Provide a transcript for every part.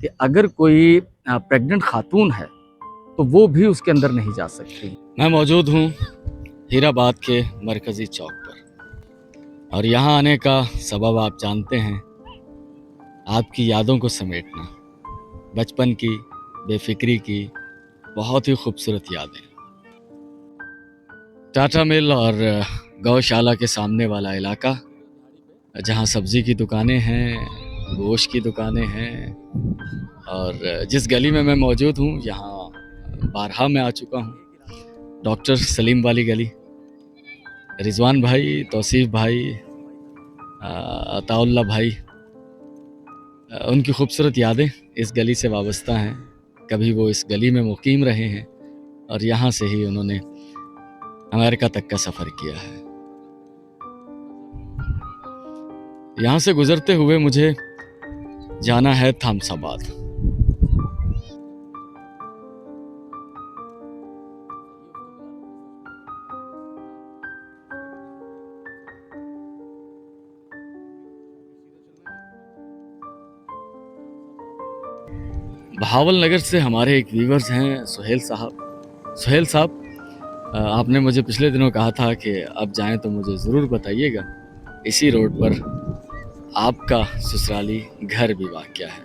कि अगर कोई प्रेग्नेंट खातून है तो वो भी उसके अंदर नहीं जा सकती। मैं मौजूद हूँ हीराबाद के मरकज़ी चौक पर और यहाँ आने का सबब आप जानते हैं, आपकी यादों को समेटना, बचपन की, बेफिक्री की बहुत ही खूबसूरत यादें। टाटा मिल और गौशाला के सामने वाला इलाका, जहाँ सब्ज़ी की दुकानें हैं, गोश्त की दुकानें हैं, और जिस गली में मैं मौजूद हूँ यहाँ बारहा मैं आ चुका हूँ, डॉक्टर सलीम वाली गली। रिजवान भाई, तौसीफ भाई, अताउल्ला भाई, उनकी खूबसूरत यादें इस गली से वाबस्ता हैं। कभी वो इस गली में मुकीम रहे हैं और यहाँ से ही उन्होंने अमेरिका तक का सफ़र किया है। यहाँ से गुजरते हुए मुझे जाना है थामसाबाद। बहावल नगर से हमारे एक व्यूवर्स हैं सुहेल साहब। सुहेल साहब, आपने मुझे पिछले दिनों कहा था कि अब जाएं तो मुझे ज़रूर बताइएगा, इसी रोड पर आपका ससुराली घर भी वाक़या है।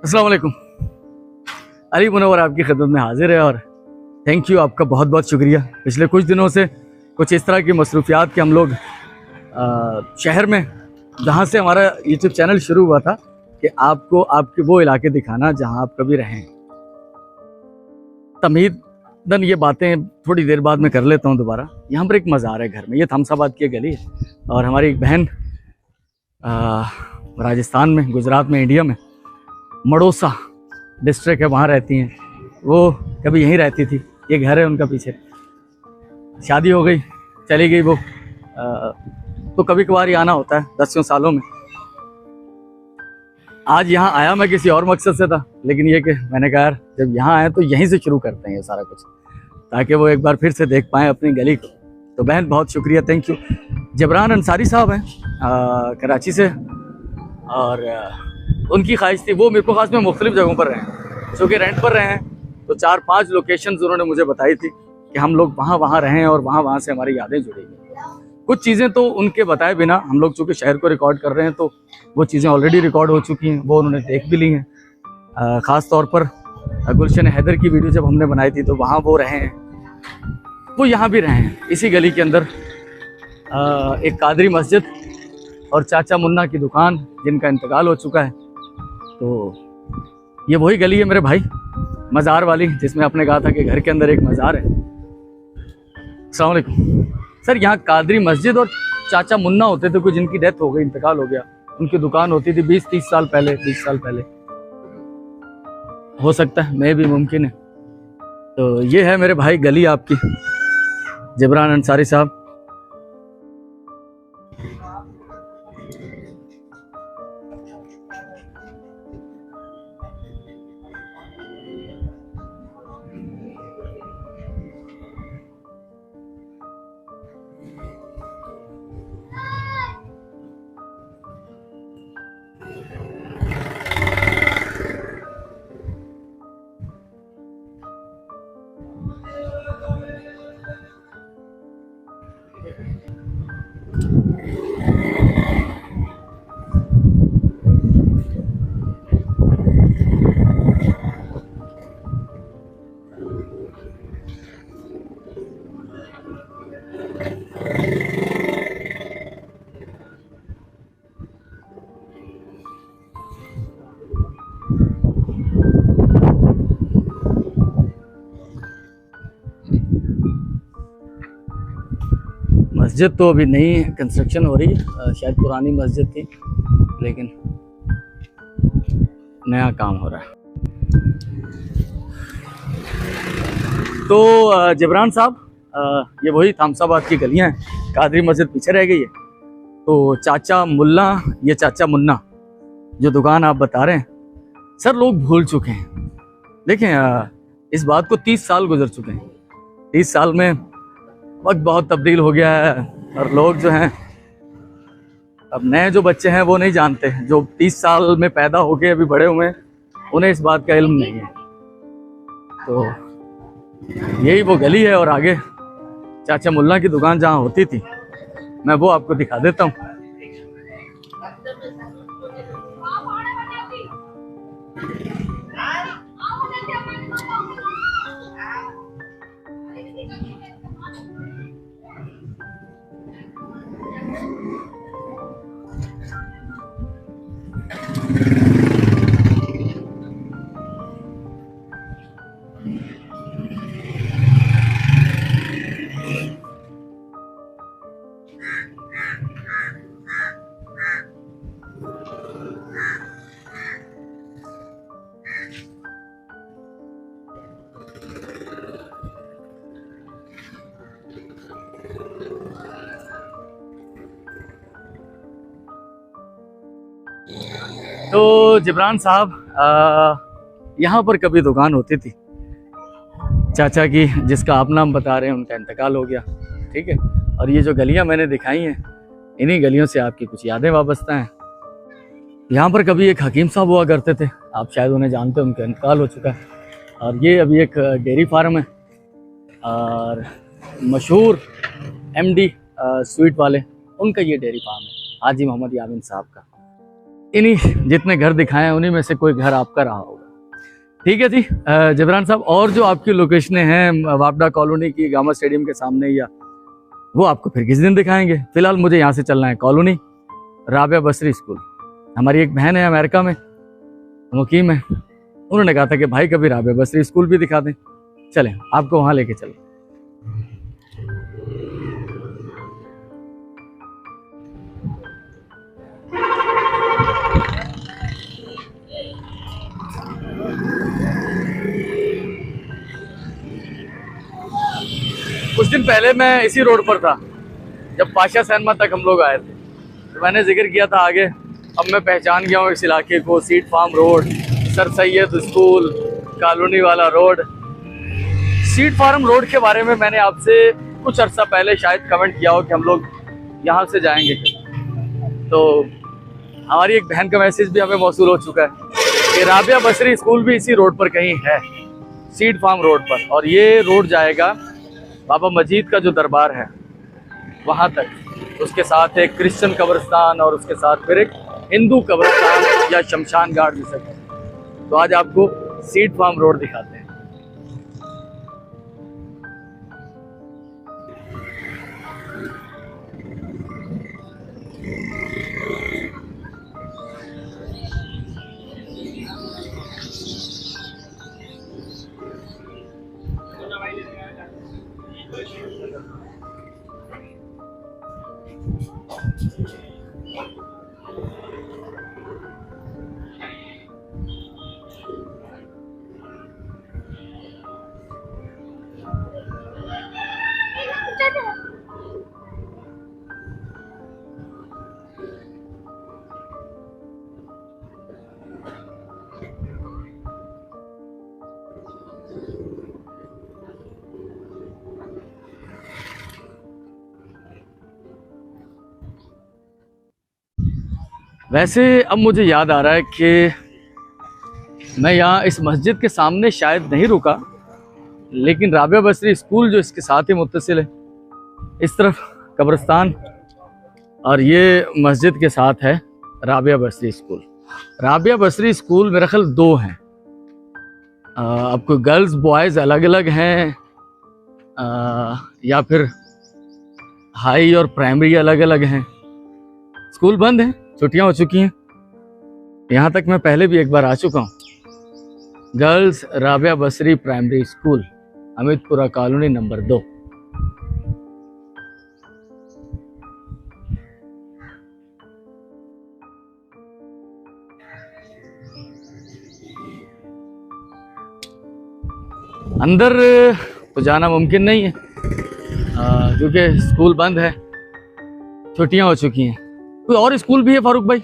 अस्सलाम वालेकुम। अली मुनव्वर आपकी खिदमत में हाजिर है और थैंक यू, आपका बहुत बहुत शुक्रिया। पिछले कुछ दिनों से कुछ इस तरह की मसरूफियात के हम लोग शहर में, जहाँ से हमारा यूट्यूब चैनल शुरू हुआ था, कि आपको आपके वो इलाके दिखाना जहाँ आप कभी रहें। तमहीदन ये बातें थोड़ी देर बाद में कर लेता हूँ दोबारा। यहाँ पर एक मज़ार है घर में, ये थामसाबाद की गली है और हमारी एक बहन राजस्थान में, गुजरात में, इंडिया में, मड़ोसा डिस्ट्रिक्ट है, वहाँ रहती हैं। वो कभी यहीं रहती थी, ये घर है उनका पीछे। शादी हो गई, चली गई वो, तो कभी कभार ही आना होता है 10 सालों में। आज यहाँ आया मैं किसी और मकसद से था, लेकिन ये कि मैंने कहा यार जब यहाँ आए तो यहीं से शुरू करते हैं ये सारा कुछ, ताकि वो एक बार फिर से देख पाएँ अपनी गली को। तो बहन बहुत शुक्रिया, थैंक यू। जबरान अंसारी साहब हैं कराची से, और उनकी ख्वाहिश थी, वो मेरे को खास में मुख्तलिफ जगहों पर रहें, चूँकि रेंट पर रहे हैं, तो 4-5 लोकेशंस उन्होंने मुझे बताई थी कि हम लोग वहाँ रहें और वहाँ से हमारी यादें जुड़ी हैं। कुछ चीज़ें तो उनके बताए बिना, हम लोग चूँकि शहर को रिकॉर्ड कर रहे हैं तो वो चीज़ें ऑलरेडी रिकॉर्ड हो चुकी हैं, वो उन्होंने देख भी ली हैं। ख़ास तौर पर गुलशन हैदर की वीडियो जब हमने बनाई थी तो वहाँ वो रहे हैं, वो यहाँ भी रहे हैं। इसी गली के अंदर एक कादरी मस्जिद और चाचा मुन्ना की दुकान, जिनका इंतकाल हो चुका है। तो ये वही गली है मेरे भाई, मज़ार वाली, जिसमें आपने कहा था कि घर के अंदर एक मज़ार है। अस्सलाम वालेकुम सर, यहाँ कादरी मस्जिद और चाचा मुन्ना होते थे, कुछ जिनकी डेथ हो गई, इंतकाल हो गया, उनकी दुकान होती थी 20-30 साल पहले, 20 साल पहले हो सकता है, मैं भी मुमकिन है। तो ये है मेरे भाई गली आपकी, जबरान अंसारी साहब। मस्जिद तो अभी नई कंस्ट्रक्शन हो रही है, शायद पुरानी मस्जिद थी, लेकिन नया काम हो रहा है। तो जबरान साहब, ये वही थामसाबाद की गलियां हैं, कादरी मस्जिद पीछे रह गई है, तो चाचा मुल्ला, ये चाचा मुन्ना जो दुकान आप बता रहे हैं सर, लोग भूल चुके हैं। देखें, इस बात को 30 साल गुजर चुके हैं। 30 साल में वक्त बहुत तब्दील हो गया है और लोग जो हैं, अब नए जो बच्चे हैं वो नहीं जानते, जो 30 साल में पैदा होके अभी बड़े हुए हैं उन्हें इस बात का इल्म नहीं है। तो यही वो गली है और आगे चाचा मुल्ला की दुकान जहाँ होती थी, मैं वो आपको दिखा देता हूँ। तो जिब्रान साहब, यहाँ पर कभी दुकान होती थी चाचा की, जिसका आप नाम बता रहे हैं, उनका इंतकाल हो गया, ठीक है। और ये जो गलियाँ मैंने दिखाई हैं, इन्हीं गलियों से आपकी कुछ यादें वाबस्ता हैं। यहाँ पर कभी एक हकीम साहब हुआ करते थे, आप शायद उन्हें जानते हैं, उनका इंतकाल हो चुका है। और ये अभी एक डेयरी फार्म है और मशहूर MD स्वीट वाले, उनका ये डेयरी फार्म है, हाजी मोहम्मद यामीन साहब का। इन्हीं जितने घर दिखाए हैं उन्हीं में से कोई घर आपका रहा होगा। ठीक है जी जिब्रान साहब, और जो आपकी लोकेशनें हैं वापडा कॉलोनी की गामा स्टेडियम के सामने, या वो आपको फिर किस दिन दिखाएंगे। फिलहाल मुझे यहाँ से चलना है कॉलोनी, राबिया बसरी स्कूल। हमारी एक बहन है अमेरिका में, मुकीम है, उन्होंने कहा था कि भाई कभी राबिया बसरी स्कूल भी दिखा दें। चलें आपको वहाँ लेके चलें। कुछ दिन पहले मैं इसी रोड पर था जब पाशा सिनेमा तक हम लोग आए थे, तो मैंने जिक्र किया था आगे। अब मैं पहचान गया हूँ इस इलाके को, seed farm road, Sir Syed school, colony वाला रोड। सीड फार्म रोड के बारे में मैंने आपसे कुछ अर्सा पहले शायद कमेंट किया हो कि हम लोग यहाँ से जाएंगे, तो हमारी एक बहन का मैसेज भी हमें मौसूल हो चुका है कि राबिया बसरी स्कूल भी इसी रोड पर कहीं है, सीड फार्म रोड पर। और ये रोड जाएगा बाबा मजीद का जो दरबार है वहाँ तक, उसके साथ एक क्रिश्चियन कब्रिस्तान और उसके साथ फिर एक हिंदू कब्रिस्तान या शमशान घाट जिसे कहते हैं। तो आज आपको सीड फार्म रोड दिखाते हैं। वैसे अब मुझे याद आ रहा है कि मैं यहाँ इस मस्जिद के सामने शायद नहीं रुका, लेकिन राबिया बसरी स्कूल जो इसके साथ ही मुत्तसिल है, इस तरफ कब्रिस्तान और ये मस्जिद के साथ है राबिया बसरी स्कूल। राबिया बसरी स्कूल मेरा ख्याल 2 हैं। अब कोई गर्ल्स बॉयज़ अलग अलग हैं या फिर हाई और प्राइमरी अलग अलग हैं। स्कूल बंद है, छुट्टियां हो चुकी हैं। यहाँ तक मैं पहले भी एक बार आ चुका हूँ। गर्ल्स राबिया बसरी प्राइमरी स्कूल, अमितपुरा कॉलोनी नंबर 2। अंदर तो जाना मुमकिन नहीं है क्योंकि स्कूल बंद है, छुट्टियां हो चुकी हैं। कोई और स्कूल भी है फारूक भाई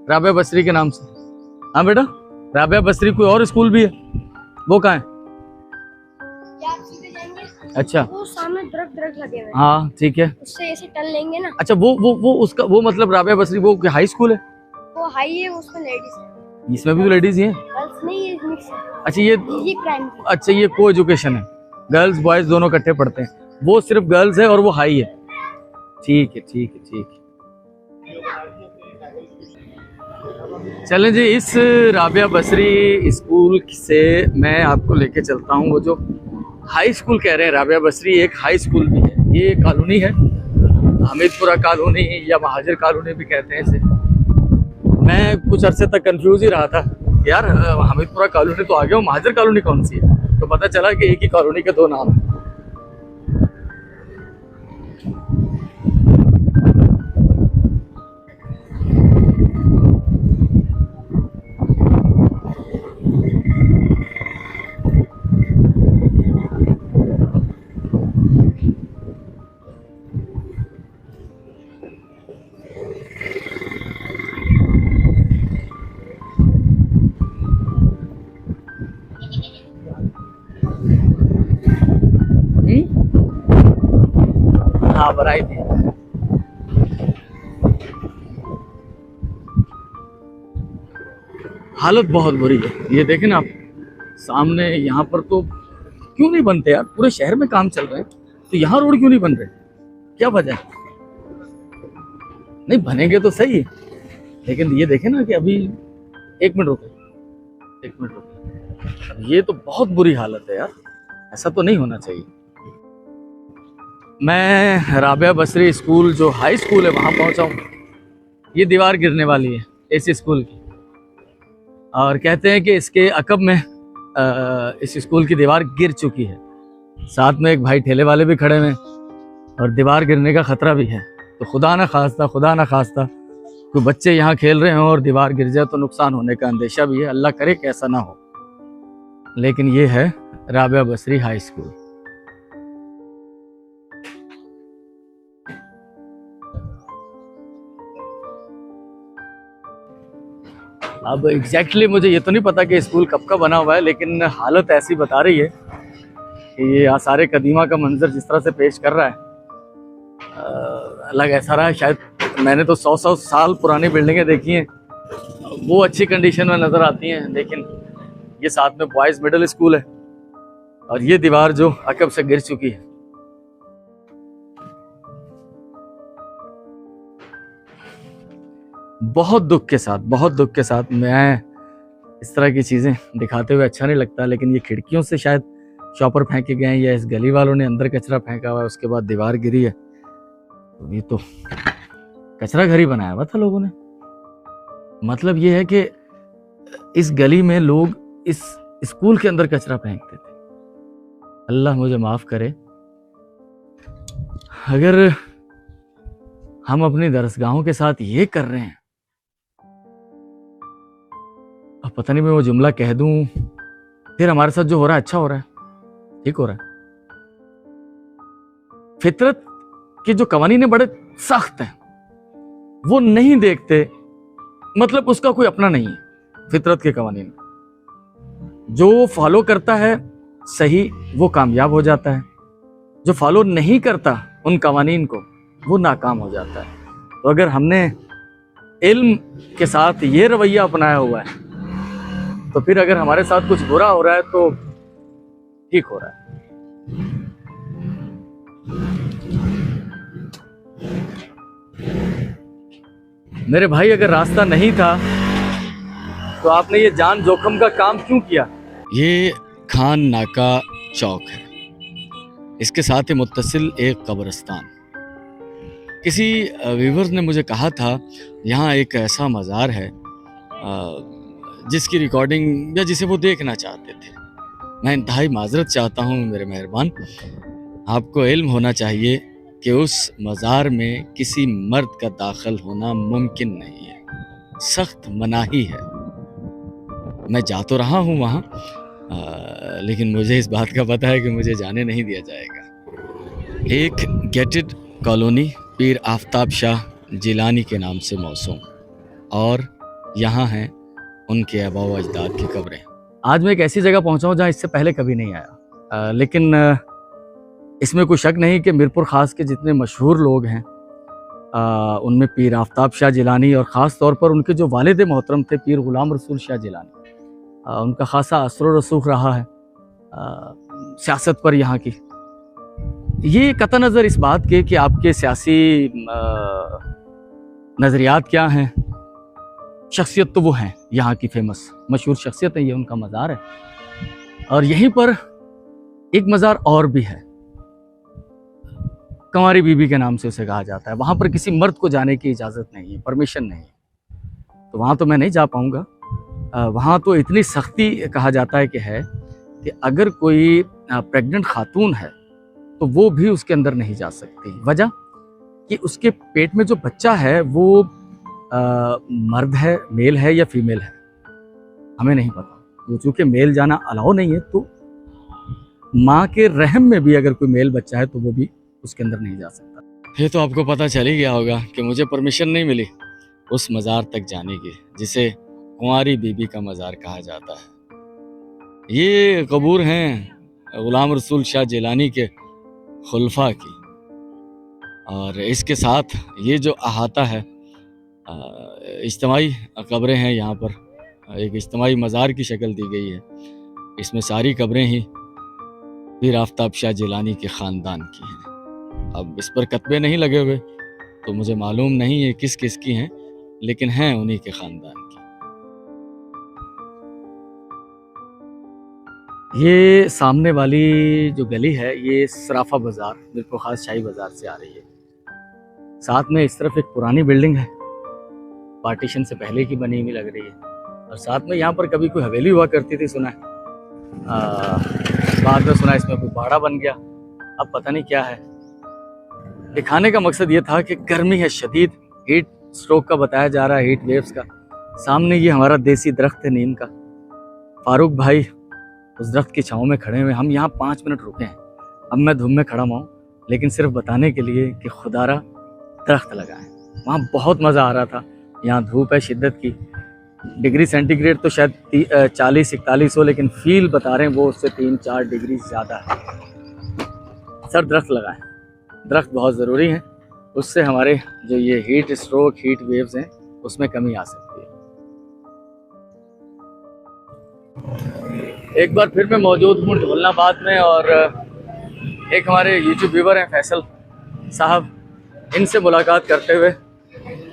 राबिया बसरी के नाम से? हाँ बेटा, राबिया बसरी कोई और स्कूल भी है, वो कहाँ है? आप सीधे जाएंगे, अच्छा, वो सामने दरख्त लगे हुए हैं, हाँ ठीक है। उससे ऐसे टर्न लेंगे ना, अच्छा, वो उसका वो मतलब राबिया बसरी वो हाई स्कूल है? वो हाई है, उसमें लेडीज है, इसमें भी तो लेडीज ही हैं? गर्ल्स नहीं, ये मिक्स है, अच्छा ये ये प्राइमरी। अच्छा ये को एजुकेशन है, गर्ल्स बॉयज दोनों इकट्ठे पढ़ते हैं, वो सिर्फ गर्ल्स है और वो हाई है। ठीक है ठीक है ठीक है। चलें जी, इस राबिया बसरी स्कूल से मैं आपको लेके चलता हूँ। वो जो हाई स्कूल कह रहे हैं राबिया बसरी, एक हाई स्कूल भी है। ये कॉलोनी है हमीदपुरा कॉलोनी या महाजिर कॉलोनी भी कहते हैं इसे। मैं कुछ अरसे तक कंफ्यूज ही रहा था यार, हमीदपुरा कॉलोनी तो आ गया, महाजिर कॉलोनी कौन सी है? तो पता चला कि एक ही कॉलोनी के दो नाम हैं। हाँ बनाई थी। हालत बहुत बुरी है, ये देखें ना आप सामने। यहाँ पर तो क्यों नहीं बनते यार? पूरे शहर में काम चल रहे हैं तो यहाँ रोड क्यों नहीं बन रहे? क्या वजह है? नहीं बनेंगे तो सही है, लेकिन ये देखें ना कि अभी एक मिनट रुको, ये तो बहुत बुरी हालत है यार, ऐसा तो नहीं होना चाहिए। मैं राबिया बसरी स्कूल जो हाई स्कूल है वहाँ पहुँचा हूँ। ये दीवार गिरने वाली है इस स्कूल की, और कहते हैं कि इसके अकब में इस स्कूल की दीवार गिर चुकी है। साथ में एक भाई ठेले वाले भी खड़े हैं और दीवार गिरने का खतरा भी है। तो खुदा ना खास्ता कोई बच्चे यहाँ खेल रहे हों और दीवार गिर जाए तो नुकसान होने का अंदेशा भी है। अल्लाह करे कि ऐसा ना हो। लेकिन ये है राबिया बसरी हाई स्कूल। अब एग्जैक्टली मुझे ये तो नहीं पता कि स्कूल कब का बना हुआ है, लेकिन हालत ऐसी बता रही है कि ये आसार कदीमा का मंजर जिस तरह से पेश कर रहा है, अलग ऐसा रहा है। शायद मैंने तो 100 साल पुरानी बिल्डिंगें देखी हैं, वो अच्छी कंडीशन में नज़र आती हैं, लेकिन ये साथ में बॉयज़ मिडिल स्कूल है और ये दीवार जो अकब से गिर चुकी है। बहुत दुख के साथ मैं इस तरह की चीज़ें दिखाते हुए अच्छा नहीं लगता, लेकिन ये खिड़कियों से शायद शॉपर फेंके गए हैं या इस गली वालों ने अंदर कचरा फेंका हुआ है, उसके बाद दीवार गिरी है। तो ये तो कचरा घर ही बनाया हुआ था लोगों ने। मतलब ये है कि इस गली में लोग इस स्कूल के अंदर कचरा फेंकते थे। अल्लाह मुझे माफ़ करे। अगर हम अपनी दरसगाहों के साथ ये कर रहे हैं, अब पता नहीं मैं वो जुमला कह दूं, फिर हमारे साथ जो हो रहा है अच्छा हो रहा है, ठीक हो रहा है। फितरत के जो कवानीन बड़े सख्त हैं, वो नहीं देखते, मतलब उसका कोई अपना नहीं है। फितरत के कवानीन जो फॉलो करता है सही, वो कामयाब हो जाता है। जो फॉलो नहीं करता उन कवानीन को, वो नाकाम हो जाता है। तो अगर हमने इल्म के साथ ये रवैया अपनाया हुआ है, तो फिर अगर हमारे साथ कुछ बुरा हो रहा है तो ठीक हो रहा है। मेरे भाई, अगर रास्ता नहीं था तो आपने ये जान जोखम का काम क्यों किया? ये खान नाका चौक है, इसके साथ ही मुत्तसिल एक कब्रिस्तान। किसी व्यूवर ने मुझे कहा था यहाँ एक ऐसा मज़ार है जिसकी रिकॉर्डिंग या जिसे वो देखना चाहते थे। मैं इंतहाई माजरत चाहता हूँ मेरे मेहरबान, आपको इल्म होना चाहिए कि उस मज़ार में किसी मर्द का दाखिल होना मुमकिन नहीं है, सख्त मनाही है। मैं जा तो रहा हूँ वहाँ, लेकिन मुझे इस बात का पता है कि मुझे जाने नहीं दिया जाएगा। एक गेटेड कॉलोनी पीर आफ्ताब शाह जिलानी के नाम से मौसूम, और यहाँ हैं उनके आबा व अजदाद की कब्रें। आज मैं एक ऐसी जगह पहुंचा हूं जहां इससे पहले कभी नहीं आया, लेकिन इसमें कोई शक नहीं कि मीरपुर ख़ास के जितने मशहूर लोग हैं उनमें पीर आफ्ताब शाह जिलानी और ख़ास तौर पर उनके जो वालिद मोहतरम थे पीर ग़ुलाम रसूल शाह जिलानी, उनका ख़ासा असर व रसूख रहा है सियासत पर यहाँ की। ये कतई नज़र इस बात के कि आपके सियासी नज़रियात क्या हैं, शख्सियत तो वो हैं यहाँ की फेमस मशहूर शख्सियत है, ये उनका मज़ार है। और यहीं पर एक मज़ार और भी है, कंवारी बीबी के नाम से उसे कहा जाता है। वहाँ पर किसी मर्द को जाने की इजाज़त नहीं है, परमिशन नहीं है, तो वहाँ तो मैं नहीं जा पाऊँगा। वहाँ तो इतनी सख्ती कहा जाता है कि अगर कोई प्रेग्नेंट खातून है तो वो भी उसके अंदर नहीं जा सकती। वजह कि उसके पेट में जो बच्चा है वो मर्द है, मेल है या फीमेल है, हमें नहीं पता। वो चूँकि मेल जाना अलाउ नहीं है, तो माँ के रहम में भी अगर कोई मेल बच्चा है तो वो भी उसके अंदर नहीं जा सकता। ये तो आपको पता चल ही गया होगा कि मुझे परमिशन नहीं मिली उस मज़ार तक जाने की जिसे कुंवारी बीबी का मज़ार कहा जाता है। ये कबूर हैं ग़ुलाम रसूल शाह जिलानी के खुलफा की, और इसके साथ ये जो अहाता है इज्तिमाई कब्रें हैं। यहाँ पर एक इज्तिमाई मज़ार की शक्ल दी गई है, इसमें सारी कब्रें ही पीर आफ्ताब शाह जिलानी के ख़ानदान की हैं। अब इस पर कतबे नहीं लगे हुए तो मुझे मालूम नहीं है किस किस की हैं, लेकिन हैं उन्हीं के ख़ानदान की। ये सामने वाली जो गली है ये सराफा बाज़ार बिल्कुल ख़ास शाही बाज़ार से आ रही है। साथ में इस तरफ एक पुरानी बिल्डिंग है, पार्टीशन से पहले की बनी हुई लग रही है, और साथ में यहाँ पर कभी कोई हवेली हुआ करती थी सुना है, बाद में सुना इसमें कोई बाड़ा बन गया, अब पता नहीं क्या है। दिखाने का मकसद ये था कि गर्मी है शदीद, हीट स्ट्रोक का बताया जा रहा है, हीट वेव्स का। सामने ये हमारा देसी दरख्त है नीम का, फारूक भाई उस दरख्त की छाँव में खड़े हुए। हम यहाँ 5 मिनट रुके हैं, अब मैं धूप में खड़ा हूँ, लेकिन सिर्फ बताने के लिए कि खुदारा दरख्त लगाएं। वहाँ बहुत मज़ा आ रहा था। यहाँ धूप है शिद्दत की, डिग्री सेंटीग्रेड तो शायद 40-41 हो, लेकिन फील बता रहे हैं वो उससे 3-4 डिग्री ज़्यादा है। सर दरख्त लगाएं, दरख्त बहुत ज़रूरी है, उससे हमारे जो ये हीट स्ट्रोक हीट वेव्स हैं उसमें कमी आ सकती है। एक बार फिर मैं मौजूद हूँ ढोलनाबाद में, और एक हमारे यूट्यूब व्यूवर हैं फैसल साहब, इनसे मुलाकात करते हुए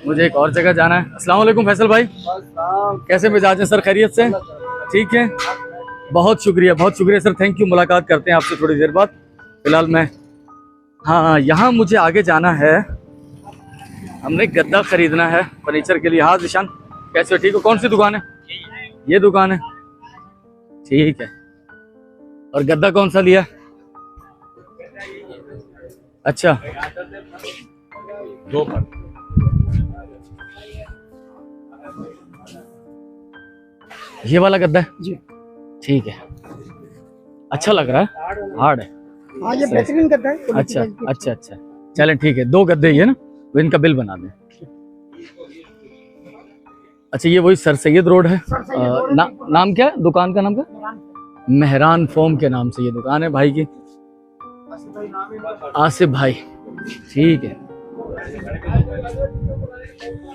मुझे एक और जगह जाना है। अस्सलाम वालेकुम फैसल भाई, कैसे मिजाज हैं सर? खैरियत से? ठीक है, बहुत शुक्रिया सर, थैंक यू। मुलाकात करते हैं आपसे थोड़ी देर बाद। फिलहाल मैं हाँ यहाँ मुझे आगे जाना है, हमने गद्दा ख़रीदना है फर्नीचर के लिए। हाँ जिशान कैसे हो? ठीक हो? कौन सी दुकान है? ये दुकान है, ठीक है। और गद्दा कौन सा लिया? अच्छा, 2 पर। ये वाला गद्दा है जी, ठीक है, अच्छा लग रहा है, हार्ड है। हाँ ये बेहतरीन गद्दा है। अच्छा, चलें ठीक है, 2 गद्दे ये ना, तो इनका बिल बना दें। अच्छा, ये वही सर सैयद रोड है। नाम क्या है दुकान का? नाम क्या? मेहरान फोम के नाम से ये दुकान है भाई की, आसिफ भाई, ठीक है।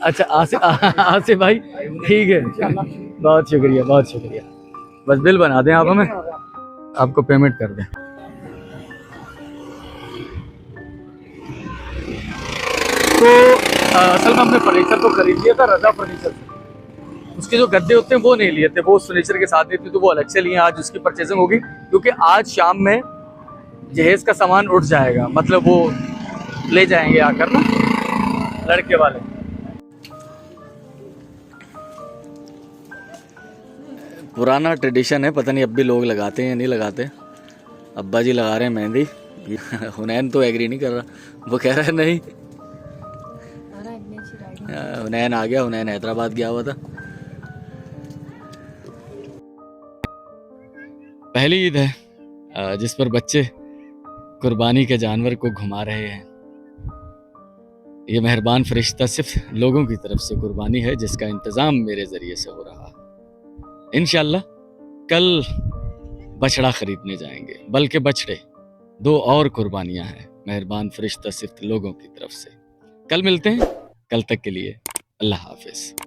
अच्छा आसिफ भाई, ठीक है, बहुत शुक्रिया। बस बिल बना दें आप, हमें आपको पेमेंट कर दें। तो असल में हमने फर्नीचर तो खरीद लिया था रजा फर्नीचर से, उसके जो गद्दे होते हैं वो नहीं लिए थे, वो उस फर्नीचर के साथ नहीं थे, तो वो अलग से लिए। आज उसकी परचेजिंग होगी, क्योंकि आज शाम में जहेज का सामान उठ जाएगा, मतलब वो ले जाएंगे आकर ना लड़के वाले। पुराना ट्रेडिशन है, पता नहीं अब भी लोग लगाते हैं या नहीं लगाते। अब्बा जी लगा रहे हैं मेहंदी, हुनैन तो एग्री नहीं कर रहा, वो कह रहा है नहीं। हुनैन आ गया, हुनैन हैदराबाद गया हुआ था। पहली ईद है जिस पर बच्चे कुर्बानी के जानवर को घुमा रहे हैं। ये मेहरबान फरिश्ता सिर्फ लोगों की तरफ से कुर्बानी है जिसका इंतज़ाम मेरे ज़रिए से हो रहा है। इंशाल्लाह कल बछड़ा ख़रीदने जाएंगे, बल्कि बछड़े, 2 और कुर्बानियाँ हैं मेहरबान फरिश्ता सिर्फ लोगों की तरफ से। कल मिलते हैं, कल तक के लिए अल्लाह हाफ़िज़।